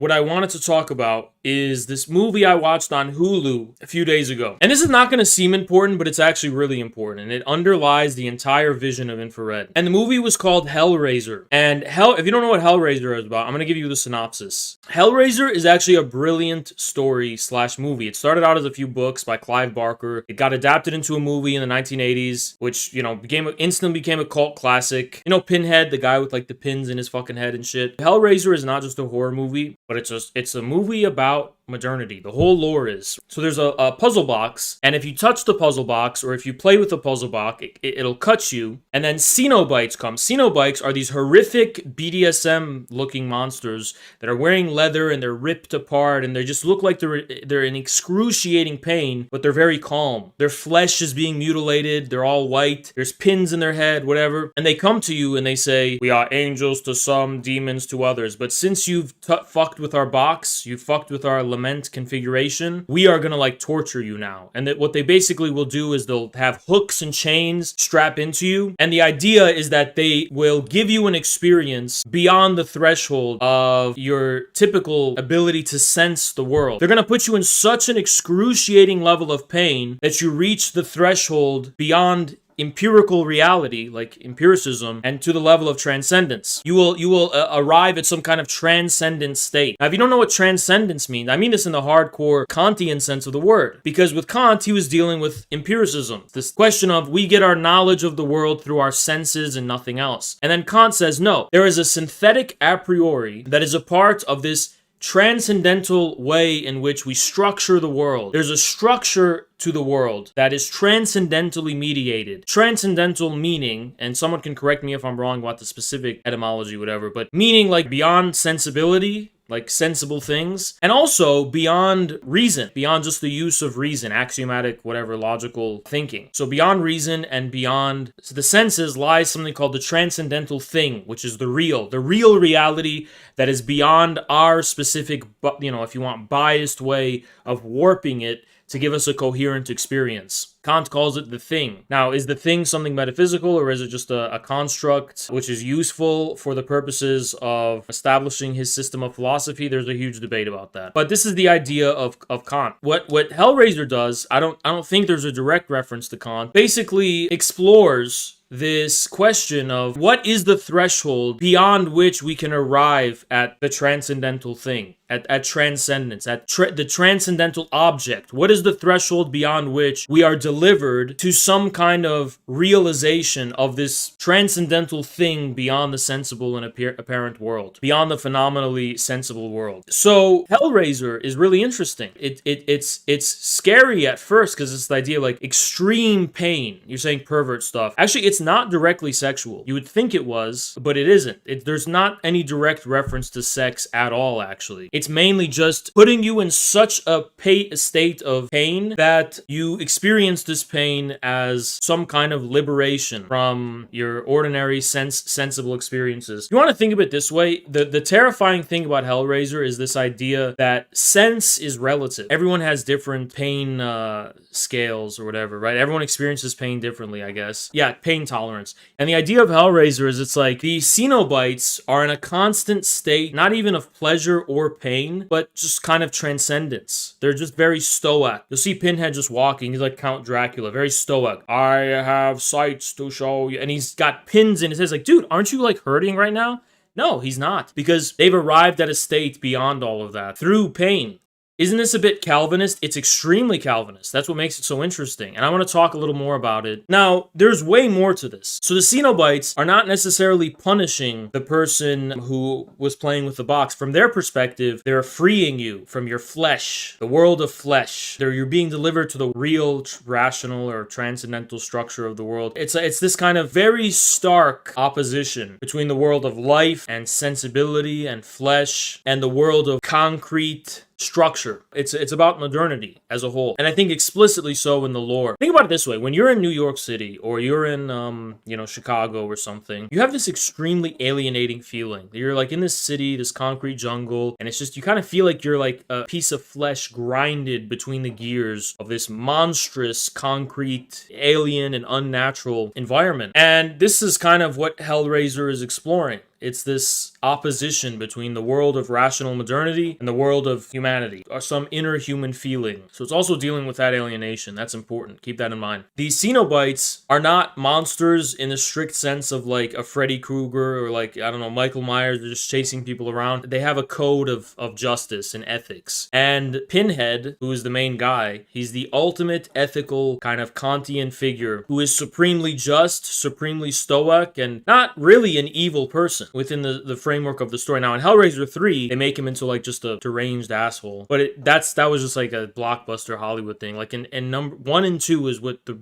what I wanted to talk about is this movie I watched on Hulu a few days ago. And this is not going to seem important, but it's actually really important. And it underlies the entire vision of infrared. And the movie was called Hellraiser. And if you don't know what Hellraiser is about, I'm going to give you the synopsis. Hellraiser is actually a brilliant story / movie. It started out as a few books by Clive Barker. It got adapted into a movie in the 1980s, which, instantly became a cult classic. Pinhead, the guy with like the pins in his fucking head and shit. Hellraiser is not just a horror movie, but it's a movie about modernity. The whole lore is. So there's a puzzle box, and if you touch the puzzle box, or if you play with the puzzle box, it'll cut you, and then Cenobites come. Cenobites are these horrific BDSM-looking monsters that are wearing leather, and they're ripped apart, and they just look like they're in excruciating pain, but they're very calm. Their flesh is being mutilated, they're all white, there's pins in their head, whatever, and they come to you and they say, "We are angels to some, demons to others, but since you've fucked with our box, you've fucked with our lament configuration, we are gonna like torture you now." And that what they basically will do is they'll have hooks and chains strap into you, and the idea is that they will give you an experience beyond the threshold of your typical ability to sense the world. They're gonna put you in such an excruciating level of pain that you reach the threshold beyond empirical reality, like empiricism, and to the level of transcendence. You will arrive at some kind of transcendent state. Now, if you don't know what transcendence means, I mean this in the hardcore Kantian sense of the word, because with Kant, he was dealing with empiricism, this question of we get our knowledge of the world through our senses and nothing else. And then Kant says, no, there is a synthetic a priori that is a part of this transcendental way in which we structure the world. There's a structure to the world that is transcendentally mediated. Transcendental meaning, and someone can correct me if I'm wrong about the specific etymology, whatever, but meaning like beyond sensibility, like sensible things, and also beyond reason, beyond just the use of reason, axiomatic, whatever, logical thinking. So beyond reason and beyond the senses lies something called the transcendental thing, which is the real reality that is beyond our specific, if you want, biased way of warping it to give us a coherent experience. Kant calls it the thing. Now, is the thing something metaphysical, or is it just a construct which is useful for the purposes of establishing his system of philosophy? There's a huge debate about that. But this is the idea of Kant. What Hellraiser does, I don't think there's a direct reference to Kant, basically explores this question of what is the threshold beyond which we can arrive at the transcendental thing, at transcendence, at the transcendental object. What is the threshold beyond which we are delivered to some kind of realization of this transcendental thing beyond the sensible and apparent world, beyond the phenomenally sensible world? So Hellraiser is really interesting. It's scary at first because it's the idea like extreme pain. You're saying pervert stuff. Actually, it's not directly sexual. You would think it was, but it isn't. There's not any direct reference to sex at all, actually. It's mainly just putting you in such a state of pain that you experience this pain as some kind of liberation from your ordinary sensible experiences. You want to think of it this way, the terrifying thing about Hellraiser is this idea that sense is relative. Everyone has different pain scales or whatever, right? Everyone experiences pain differently, I guess. Yeah, pain tolerance. And the idea of Hellraiser is it's like the Cenobites are in a constant state, not even of pleasure or pain, but just kind of transcendence. They're just very stoic. You'll see Pinhead just walking. He's like Count Dracula, very stoic. I have sights to show you. And he's got pins in his head. Like, dude, aren't you like hurting right now? No, he's not. Because they've arrived at a state beyond all of that through pain. Isn't this a bit Calvinist? It's extremely Calvinist. That's what makes it so interesting. And I want to talk a little more about it. Now, there's way more to this. So the Cenobites are not necessarily punishing the person who was playing with the box. From their perspective, they're freeing you from your flesh, the world of flesh. You're being delivered to the real, rational, or transcendental structure of the world. It's this kind of very stark opposition between the world of life and sensibility and flesh and the world of concrete structure. It's about modernity as a whole, and I think explicitly so in the lore. Think about it this way: when you're in New York City or you're in Chicago or something, you have this extremely alienating feeling. You're like in this city, this concrete jungle, and it's just you kind of feel like you're like a piece of flesh grinded between the gears of this monstrous concrete, alien and unnatural environment. And this is kind of what Hellraiser is exploring. it's this opposition between the world of rational modernity and the world of humanity, or some inner human feeling. So it's also dealing with that alienation. That's important. Keep that in mind. These Cenobites are not monsters in the strict sense of like a Freddy Krueger or like, I don't know, Michael Myers. They're just chasing people around. They have a code of justice and ethics. And Pinhead, who is the main guy, he's the ultimate ethical kind of Kantian figure who is supremely just, supremely stoic, and not really an evil person within the framework of the story. Now in Hellraiser 3, they make him into like just a deranged asshole. But that was just like a blockbuster Hollywood thing. Like in number 1 and 2 is what the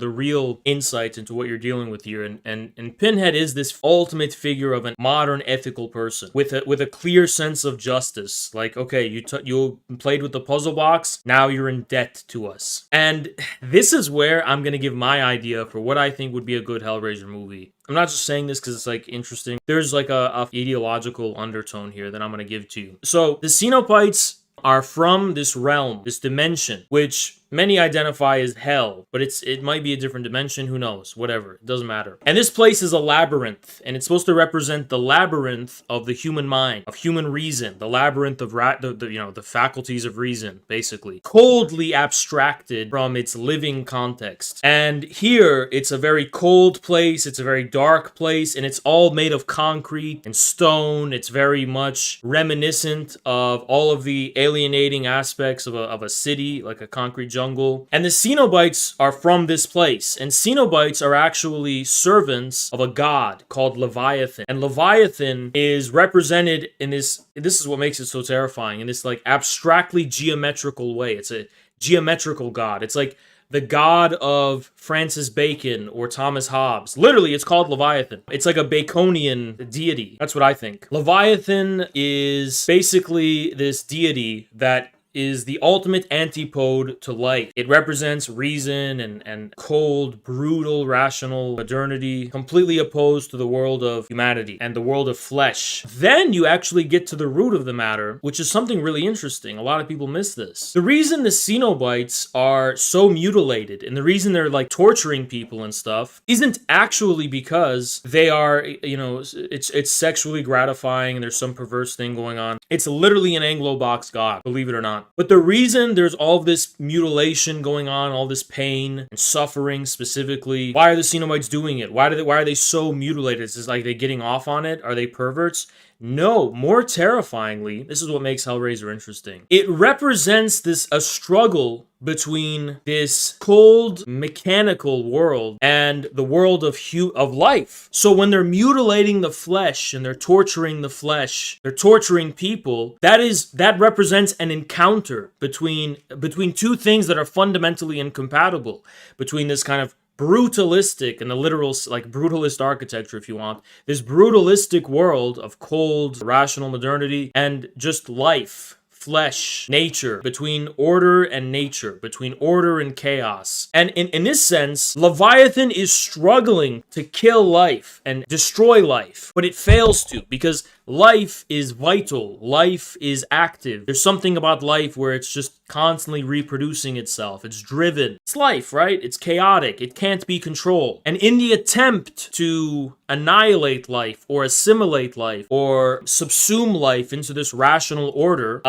real insights into what you're dealing with here. And Pinhead is this ultimate figure of a modern ethical person with a clear sense of justice. Like, okay, you played with the puzzle box, now you're in debt to us. And this is where I'm going to give my idea for what I think would be a good Hellraiser movie. I'm not just saying this because it's like interesting. There's like a ideological undertone here that I'm going to give to you. So the Cenobites are from this realm, this dimension, which many identify as hell, but it might be a different dimension, who knows, whatever, it doesn't matter. And this place is a labyrinth, and it's supposed to represent the labyrinth of the human mind, of human reason, the labyrinth of the faculties of reason, basically, coldly abstracted from its living context. And here, it's a very cold place, it's a very dark place, and it's all made of concrete and stone. It's very much reminiscent of all of the alienating aspects of a city, like a concrete jungle. And the Cenobites are from this place. And Cenobites are actually servants of a god called Leviathan. And Leviathan is represented in this is what makes it so terrifying, in this like abstractly geometrical way. It's a geometrical god. It's like the god of Francis Bacon or Thomas Hobbes. Literally, it's called Leviathan. It's like a Baconian deity. That's what I think. Leviathan is basically this deity that is the ultimate antipode to light. It represents reason and cold, brutal, rational modernity, completely opposed to the world of humanity and the world of flesh. Then you actually get to the root of the matter, which is something really interesting. A lot of people miss this. The reason the Cenobites are so mutilated and the reason they're like torturing people and stuff isn't actually because they are, it's sexually gratifying and there's some perverse thing going on. It's literally an Anglo-box god, believe it or not. But the reason there's all this mutilation going on, all this pain and suffering specifically, why are the Cenobites doing it? Why are they so mutilated? Is this like they getting off on it? Are they perverts? No, more terrifyingly, this is what makes Hellraiser interesting. It represents a struggle between this cold, mechanical world and the world of life. So when they're mutilating the flesh and they're torturing the flesh, they're torturing people, that represents an encounter between two things that are fundamentally incompatible, between this kind of brutalistic and the literal, like brutalist architecture, if you want, this brutalistic world of cold, rational modernity and just life, flesh, nature, between order and nature, between order and chaos. And in this sense, Leviathan is struggling to kill life and destroy life, but it fails to because life is vital. Life is active. There's something about life where it's just constantly reproducing itself. It's driven. It's life, right? It's chaotic. It can't be controlled. And in the attempt to annihilate life or assimilate life or subsume life into this rational order,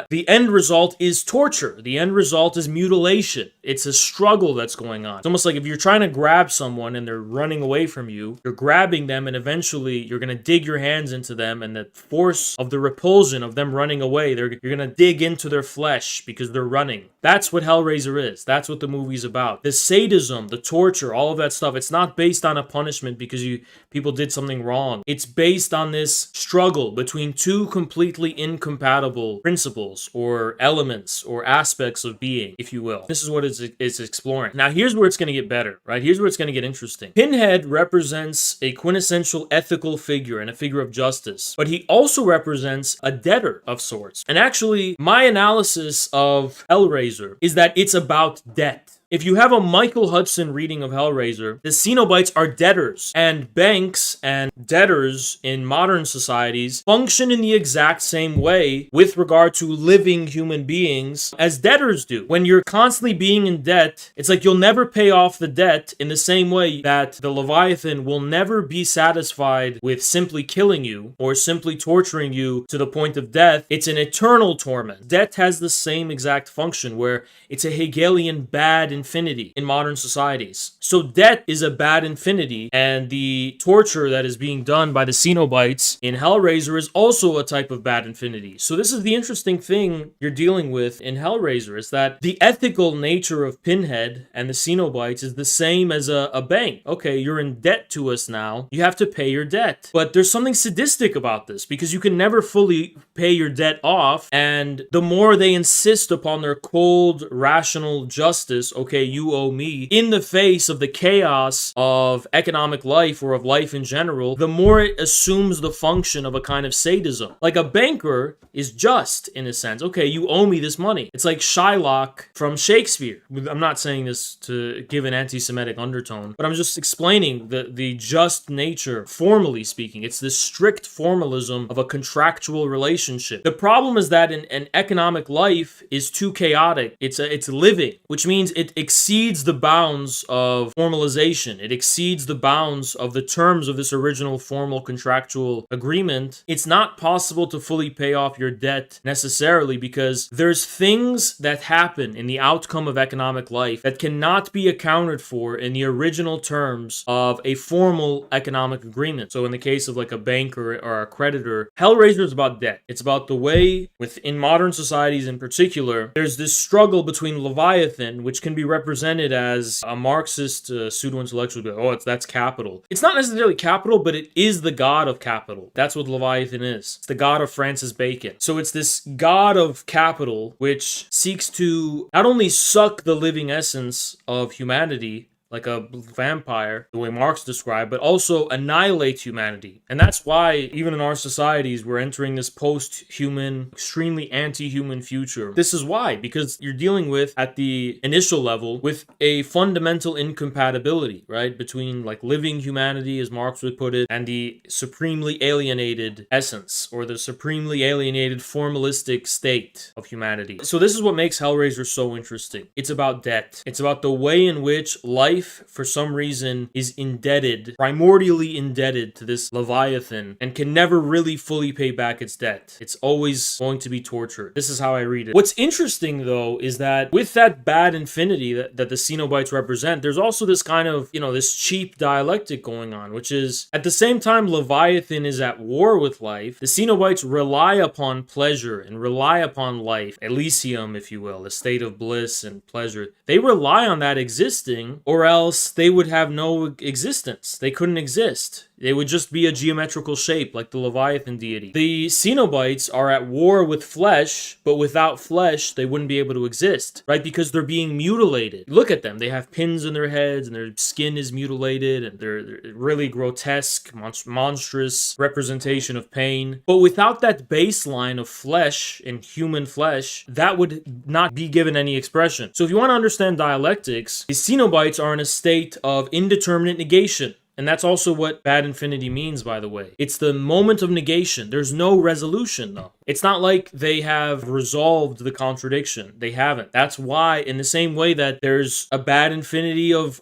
the end result is torture. The end result is mutilation. It's a struggle that's going on. It's almost like if you're trying to grab someone and they're running away from you, you're grabbing them and eventually you're going to dig your hands into them, and the force of the repulsion of them running away, you're going to dig into their flesh because they're running. That's what Hellraiser is. That's what the movie's about. The sadism, the torture, all of that stuff, it's not based on a punishment because people did something wrong. It's based on this struggle between two completely incompatible principles or elements or aspects of being, if you will. This is what it's exploring. Now, here's where it's going to get better, right? Here's where it's going to get interesting. Pinhead represents a quintessential ethical figure and a figure of justice, but he also represents a debtor of sorts. And actually, my analysis of Hellraiser is that it's about debt. If you have a Michael Hudson reading of Hellraiser, the Cenobites are debtors, and banks and debtors in modern societies function in the exact same way with regard to living human beings as debtors do. When you're constantly being in debt, it's like you'll never pay off the debt in the same way that the Leviathan will never be satisfied with simply killing you or simply torturing you to the point of death. It's an eternal torment. Debt has the same exact function where it's a Hegelian bad infinity in modern societies. So debt is a bad infinity, and the torture that is being done by the Cenobites in Hellraiser is also a type of bad infinity. So this is the interesting thing you're dealing with in Hellraiser, is that the ethical nature of Pinhead and the Cenobites is the same as a bank. Okay, you're in debt to us now. You have to pay your debt. But there's something sadistic about this, because you can never fully pay your debt off, and the more they insist upon their cold, rational justice, okay, you owe me, in the face of the chaos of economic life or of life in general, the more it assumes the function of a kind of sadism. Like a banker is just, in a sense. Okay, you owe me this money. It's like Shylock from Shakespeare. I'm not saying this to give an anti-Semitic undertone, but I'm just explaining the just nature, formally speaking. It's this strict formalism of a contractual relationship. The problem is that an economic life is too chaotic. It's living, which means it exceeds the bounds of formalization. It exceeds the bounds of the terms of this original formal contractual agreement. It's not possible to fully pay off your debt necessarily, because there's things that happen in the outcome of economic life that cannot be accounted for in the original terms of a formal economic agreement. So in the case of like a bank or a creditor, Hellraiser is about debt. It's about the way, within modern societies in particular, there's this struggle between Leviathan, which can be represented as a Marxist pseudo-intellectual. Oh, that's capital. It's not necessarily capital, but it is the god of capital. That's what Leviathan is. It's the god of Francis Bacon. So it's this god of capital which seeks to not only suck the living essence of humanity, like a vampire, the way Marx described, but also annihilate humanity. And that's why, even in our societies, we're entering this post-human, extremely anti-human future. This is why, because you're dealing with, at the initial level, with a fundamental incompatibility, right, between like living humanity, as Marx would put it, and the supremely alienated essence, or the supremely alienated formalistic state of humanity. So this is what makes Hellraiser so interesting. It's about debt. It's about the way in which life, for some reason, is indebted, primordially indebted to this Leviathan, and can never really fully pay back its debt. It's always going to be tortured. This is how I read it. What's interesting, though, is that with that bad infinity that the Cenobites represent, there's also this kind of, this cheap dialectic going on, which is, at the same time Leviathan is at war with life, the Cenobites rely upon pleasure and rely upon life, Elysium, if you will, a state of bliss and pleasure. They rely on that existing, or else they would have no existence. They couldn't exist. They would just be a geometrical shape like the Leviathan deity. The Cenobites are at war with flesh, but without flesh, they wouldn't be able to exist, right? Because they're being mutilated. Look at them. They have pins in their heads, and their skin is mutilated, and they're really grotesque, monstrous representation of pain. But without that baseline of flesh and human flesh, that would not be given any expression. So if you want to understand dialectics, the Cenobites are in a state of indeterminate negation. And that's also what bad infinity means, by the way. It's the moment of negation. There's no resolution, though. It's not like they have resolved the contradiction. They haven't. That's why, in the same way that there's a bad infinity of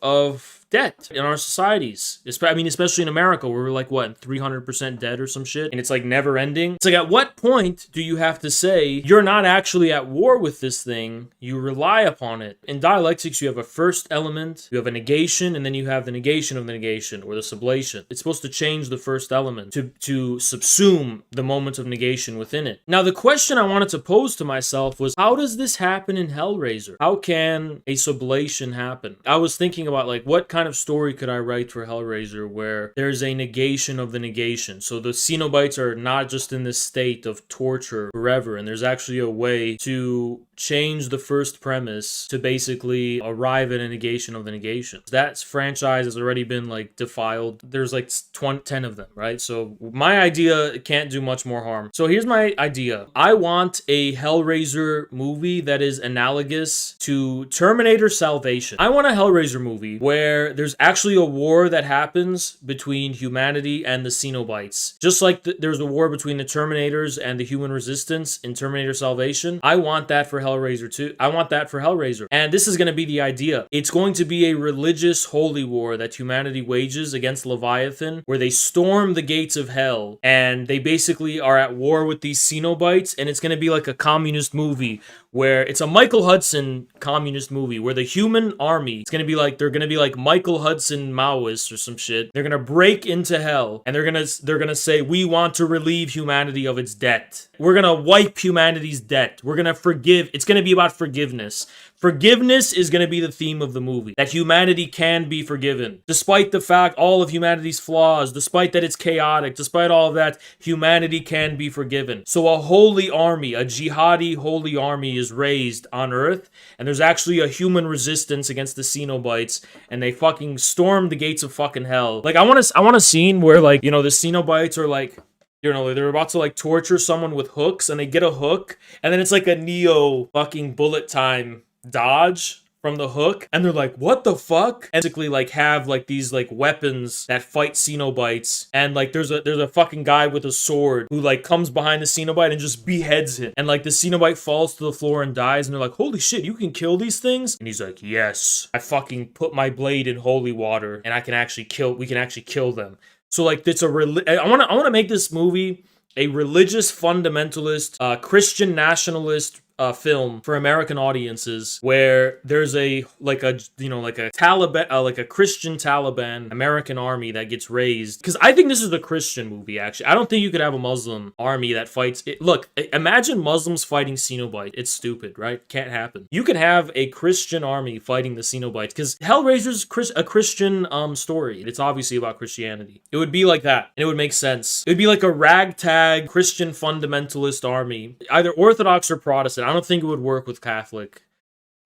debt in our societies. Especially in America, where we're like, 300% debt or some shit? And it's like never ending. It's like, at what point do you have to say, you're not actually at war with this thing, you rely upon it? In dialectics, you have a first element, you have a negation, and then you have the negation of the negation, or the sublation. It's supposed to change the first element, to subsume the moment of negation within it. Now, the question I wanted to pose to myself was, how does this happen in Hellraiser? How can a sublation happen? I was thinking about, like, what kind kind of story could I write for Hellraiser where there's a negation of the negation? So the Cenobites are not just in this state of torture forever, and there's actually a way to change the first premise to basically arrive at a negation of the negation. That franchise has already been like defiled. There's like 10 of them, right? So my idea can't do much more harm. So here's my idea. I want a Hellraiser movie that is analogous to Terminator Salvation. I want a Hellraiser movie where there's actually a war that happens between humanity and the Cenobites. Just like there's a war between the Terminators and the human resistance in Terminator Salvation. I want that for Hellraiser 2. I want that for Hellraiser. And this is going to be the idea. It's going to be a religious holy war that humanity wages against Leviathan, where they storm the gates of hell and they basically are at war with these Cenobites, and it's going to be like a communist movie where it's a Michael Hudson communist movie where the human army, it's going to be like, they're going to be like Michael Hudson Maoists or some shit. They're going to break into hell and they're going to say, we want to relieve humanity of its debt. We're going to wipe humanity's debt. We're going to forgive. It's going to be about forgiveness. Forgiveness is going to be the theme of the movie. That humanity can be forgiven. Despite the fact all of humanity's flaws, despite that it's chaotic, despite all of that, humanity can be forgiven. So a holy army, a jihadi holy army is raised on Earth, and there's actually a human resistance against the Cenobites, and they fucking storm the gates of fucking hell. Like, I want a scene where, like, you know, the Cenobites are like, you know, they're about to like torture someone with hooks, and they get a hook, and then it's like a Neo fucking bullet time dodge from the hook, and they're like, what the fuck? And basically like have like these like weapons that fight Cenobites, and like there's a fucking guy with a sword who like comes behind the Cenobite and just beheads him, and like the Cenobite falls to the floor and dies, and they're like, holy shit, you can kill these things? And he's like, yes, I fucking put my blade in holy water and we can actually kill them. So like it's I want to make this movie a religious fundamentalist, Christian nationalist film for American audiences, where there's a Taliban, like a Christian Taliban American army that gets raised. Because I think this is a Christian movie, actually. I don't think you could have a Muslim army that fights it. Look, imagine Muslims fighting Cenobite. It's stupid, right? Can't happen. You can have a Christian army fighting the Cenobites, because Hellraiser's a Christian story. It's obviously about Christianity. It would be like that, and it would make sense. It would be like a ragtag Christian fundamentalist army, either Orthodox or Protestant. I don't think it would work with Catholic.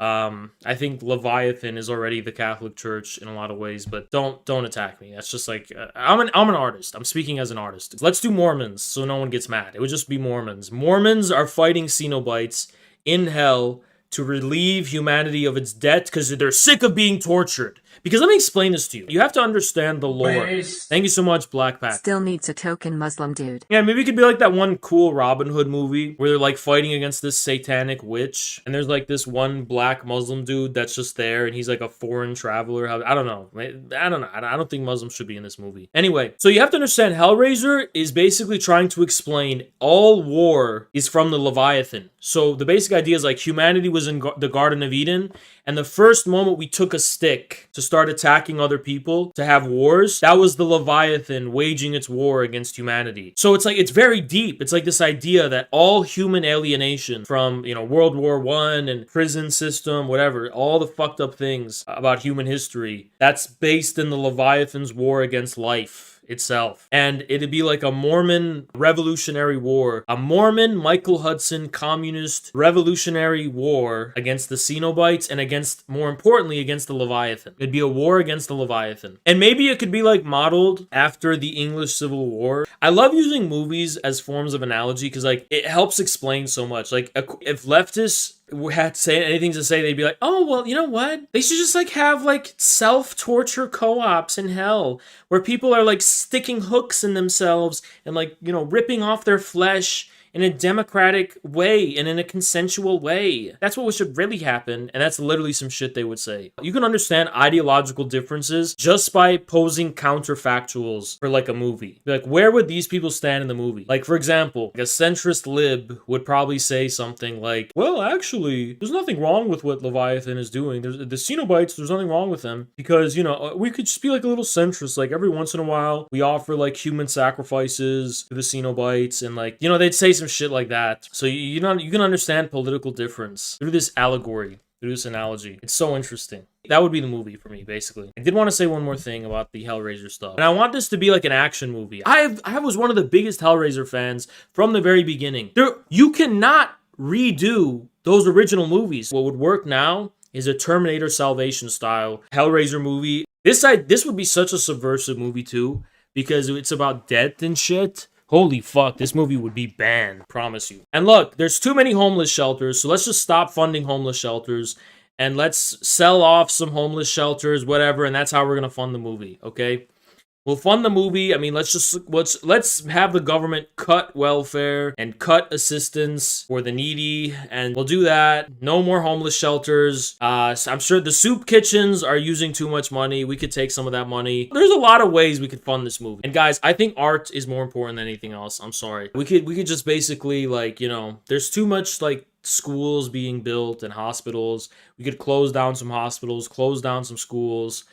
I think Leviathan is already the Catholic Church in a lot of ways, but don't attack me. That's just like, I'm an artist. I'm speaking as an artist. Let's do Mormons so no one gets mad. It would just be Mormons. Mormons are fighting Cenobites in hell to relieve humanity of its debt because they're sick of being tortured. Because let me explain this to you. You have to understand the lore. Thank you so much, Black Pack. Still needs a token Muslim dude. Yeah, maybe it could be like that one cool Robin Hood movie where they're like fighting against this satanic witch, and there's like this one black Muslim dude that's just there, and he's like a foreign traveler. I don't know. I don't think Muslims should be in this movie. Anyway, so you have to understand Hellraiser is basically trying to explain all war is from the Leviathan. So the basic idea is like humanity was in the Garden of Eden, and the first moment we took a stick to start attacking other people, to have wars, that was the Leviathan waging its war against humanity. So it's like, it's very deep. It's like this idea that all human alienation from, you know, World War I and prison system, whatever, all the fucked up things about human history, that's based in the Leviathan's war against life itself. And it'd be like a Mormon revolutionary war, a Mormon Michael Hudson communist revolutionary war against the Cenobites and against, more importantly, against the Leviathan. It'd be a war against the Leviathan. And maybe it could be like modeled after the English Civil War. I love using movies as forms of analogy because like it helps explain so much. Like if leftists had to say anything to say, they'd be like, oh, well, you know what? They should just like have like self-torture co-ops in hell where people are like sticking hooks in themselves and like, you know, ripping off their flesh in a democratic way and in a consensual way. That's what should really happen, and that's literally some shit they would say. You can understand ideological differences just by posing counterfactuals for like a movie. Like, where would these people stand in the movie? Like, for example, a centrist lib would probably say something like, well, actually, there's nothing wrong with what Leviathan is doing. The Cenobites, there's nothing wrong with them because, you know, we could just be like a little centrist. Like, every once in a while, we offer like human sacrifices to the Cenobites, and like, you know, they'd say some shit like that. So you can understand political difference through this allegory. through this analogy. It's so interesting. That would be the movie for me, basically. I did want to say one more thing about the Hellraiser stuff. And I want this to be like an action movie. I was one of the biggest Hellraiser fans from the very beginning. You cannot redo those original movies. What would work now is a Terminator Salvation style Hellraiser movie. This would be such a subversive movie too, because it's about death and shit. Holy fuck, this movie would be banned, promise you. And look, there's too many homeless shelters, so let's just stop funding homeless shelters and let's sell off some homeless shelters, whatever, and that's how we're gonna fund the movie, okay? We'll fund the movie. I mean, let's have the government cut welfare and cut assistance for the needy, and we'll do that. No more homeless shelters. I'm sure the soup kitchens are using too much money. We could take some of that money. There's a lot of ways we could fund this movie. And guys, I think art is more important than anything else. I'm sorry. We could just basically, like, you know, there's too much, like, schools being built and hospitals. We could close down some hospitals, close down some schools.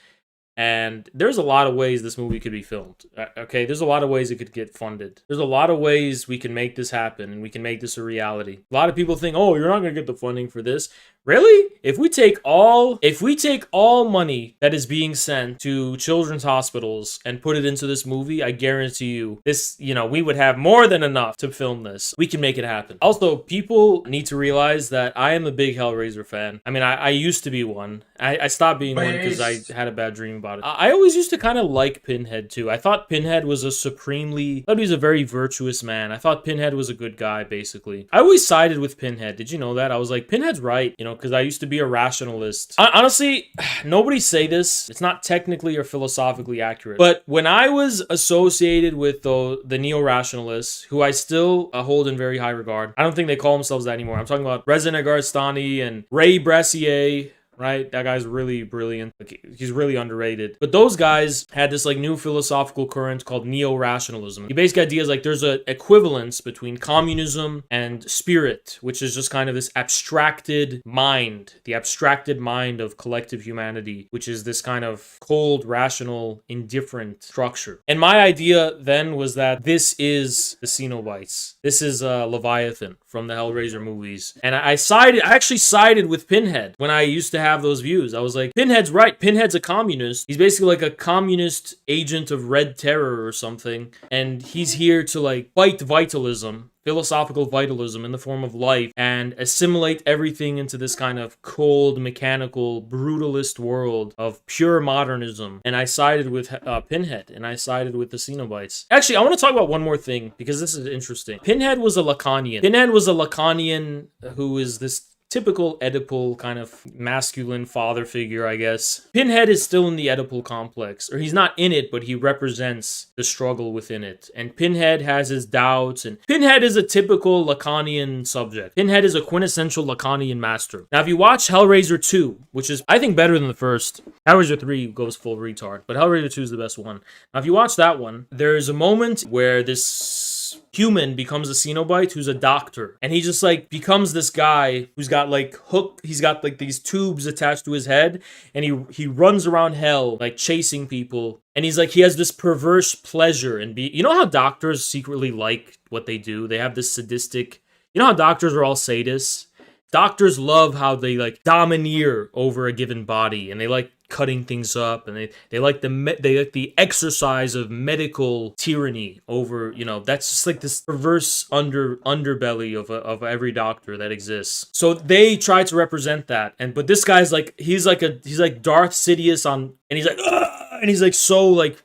And there's a lot of ways this movie could be filmed. Okay, there's a lot of ways it could get funded. There's a lot of ways we can make this happen and we can make this a reality. A lot of people think, oh, you're not going to get the funding for this. Really? If we take all money that is being sent to children's hospitals and put it into this movie, I guarantee you this, you know, we would have more than enough to film this. We can make it happen. Also, people need to realize that I am a big Hellraiser fan. I mean, I used to be one. I stopped being one because I had a bad dream about it. I always used to kind of like Pinhead too. I thought Pinhead was I thought he was a very virtuous man. I thought Pinhead was a good guy, basically. I always sided with Pinhead. Did you know that? I was like, Pinhead's right, you know, because I used to be a rationalist. Honestly, nobody say this. It's not technically or philosophically accurate. But when I was associated with the neo-rationalists, who I still hold in very high regard, I don't think they call themselves that anymore. I'm talking about Reza Negarestani and Ray Brassier. Right? That guy's really brilliant. Like, he's really underrated. But those guys had this like new philosophical current called neo-rationalism. The basic idea is like there's an equivalence between communism and spirit, which is just kind of this abstracted mind, the abstracted mind of collective humanity, which is this kind of cold, rational, indifferent structure. And my idea then was that this is the Cenobites. This is Leviathan from the Hellraiser movies. And I actually sided with Pinhead when I used to have those views. I was like, Pinhead's right. Pinhead's a communist. He's basically like a communist agent of Red Terror or something. And he's here to like fight vitalism, philosophical vitalism in the form of life, and assimilate everything into this kind of cold, mechanical, brutalist world of pure modernism. And I sided with Pinhead, and I sided with the Cenobites. Actually, I want to talk about one more thing, because this is interesting. Pinhead was a Lacanian. Pinhead was a Lacanian who is this typical Oedipal kind of masculine father figure, I guess. Pinhead is still in the Oedipal complex, or he's not in it, but he represents the struggle within it. And Pinhead has his doubts, and Pinhead is a typical Lacanian subject. Pinhead is a quintessential Lacanian master. Now, if you watch Hellraiser 2, which is, I think, better than the first, Hellraiser 3 goes full retard, but Hellraiser 2 is the best one. Now, if you watch that one, there's a moment where this human becomes a Cenobite who's a doctor, and he just like becomes this guy who's got like he's got like these tubes attached to his head, and he runs around hell like chasing people, and he's like, he has this perverse pleasure in you know how doctors secretly like what they do? They have this sadistic, you know how doctors are all sadists? Doctors love how they like domineer over a given body, and they like cutting things up, and they like the exercise of medical tyranny over, you know, that's just like this perverse underbelly of every doctor that exists. So they try to represent that, but this guy's like he's like Darth Sidious and he's like and he's like so like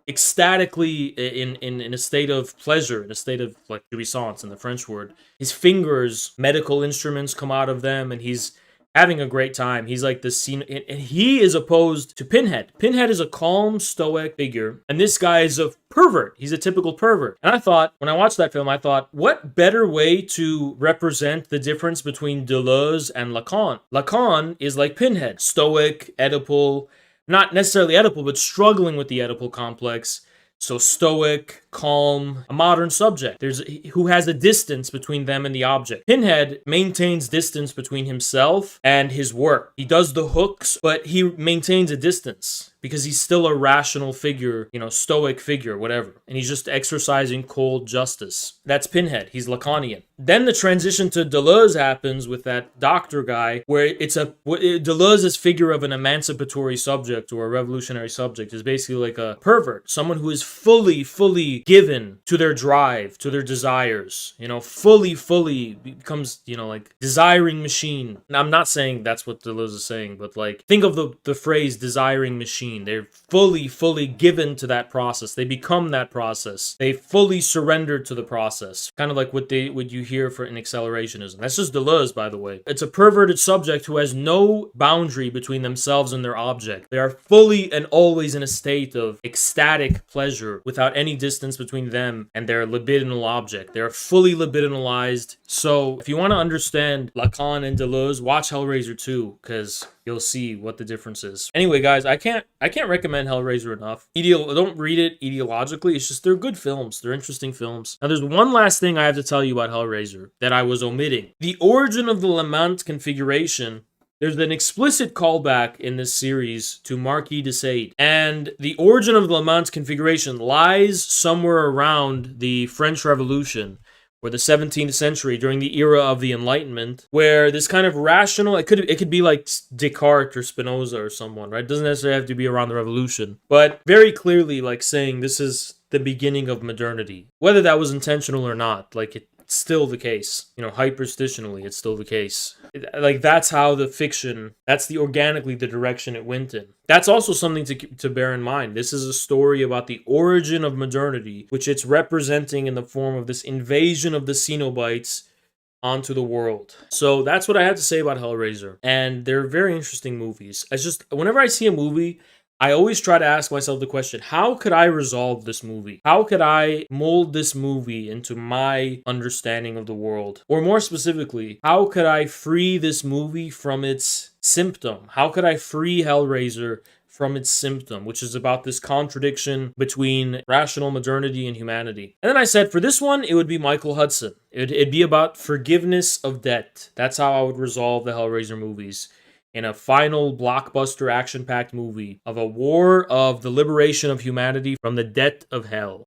ecstatically in a state of pleasure, in a state of like jouissance in the French word. His fingers, medical instruments come out of them, and he's having a great time. He's like this scene, and he is opposed to Pinhead. Pinhead is a calm, stoic figure, and this guy is a pervert. He's a typical pervert. And I thought, when I watched that film, I thought, what better way to represent the difference between Deleuze and Lacan? Lacan is like Pinhead, stoic, Oedipal, not necessarily Oedipal, but struggling with the Oedipal complex. So stoic, calm, a modern subject. Who has a distance between them and the object. Pinhead maintains distance between himself and his work. He does the hooks, but he maintains a distance. because he's still a rational figure, stoic figure, whatever. And he's just exercising cold justice. That's Pinhead. He's Lacanian. Then the transition to Deleuze happens with that doctor guy, where Deleuze's figure of an emancipatory subject or a revolutionary subject is basically like a pervert, someone who is fully given to their drive, to their desires, fully becomes, like desiring machine. And I'm not saying that's what Deleuze is saying, but like think of the phrase desiring machine. They're fully given to that process. They become that process. They fully surrender to the process. Kind of like what you hear for in accelerationism. That's just Deleuze, by the way. It's a perverted subject who has no boundary between themselves and their object. They are fully and always in a state of ecstatic pleasure without any distance between them and their libidinal object. They're fully libidinalized. So if you want to understand Lacan and Deleuze, watch Hellraiser 2, because you'll see what the difference is. Anyway, guys, I can't recommend Hellraiser enough. Don't read it ideologically. It's just they're good films. They're interesting films. Now, there's one last thing I have to tell you about Hellraiser that I was omitting. The origin of the Lamont configuration. There's an explicit callback in this series to Marquis de Sade. And the origin of the Lamont configuration lies somewhere around the French Revolution, or the 17th century, during the era of the Enlightenment, where this kind of rational, it could be like Descartes or Spinoza or someone, right? It doesn't necessarily have to be around the revolution, but very clearly like saying this is the beginning of modernity. Whether that was intentional or not, like it's still the case. Hyperstitionally, it's still the case. That's how the fiction, that's organically the direction it went in. That's also something to bear in mind. This is a story about the origin of modernity, which it's representing in the form of this invasion of the Cenobites onto the world. So that's what I had to say about Hellraiser. And they're very interesting movies. It's just, whenever I see a movie, I always try to ask myself the question, how could I resolve this movie? How could I mold this movie into my understanding of the world? Or more specifically, how could I free this movie from its symptom? How could I free Hellraiser from its symptom, which is about this contradiction between rational modernity and humanity? And then I said, for this one, it would be Michael Hudson. It'd be about forgiveness of debt. That's how I would resolve the Hellraiser movies. In a final blockbuster action-packed movie of a war of the liberation of humanity from the debt of hell.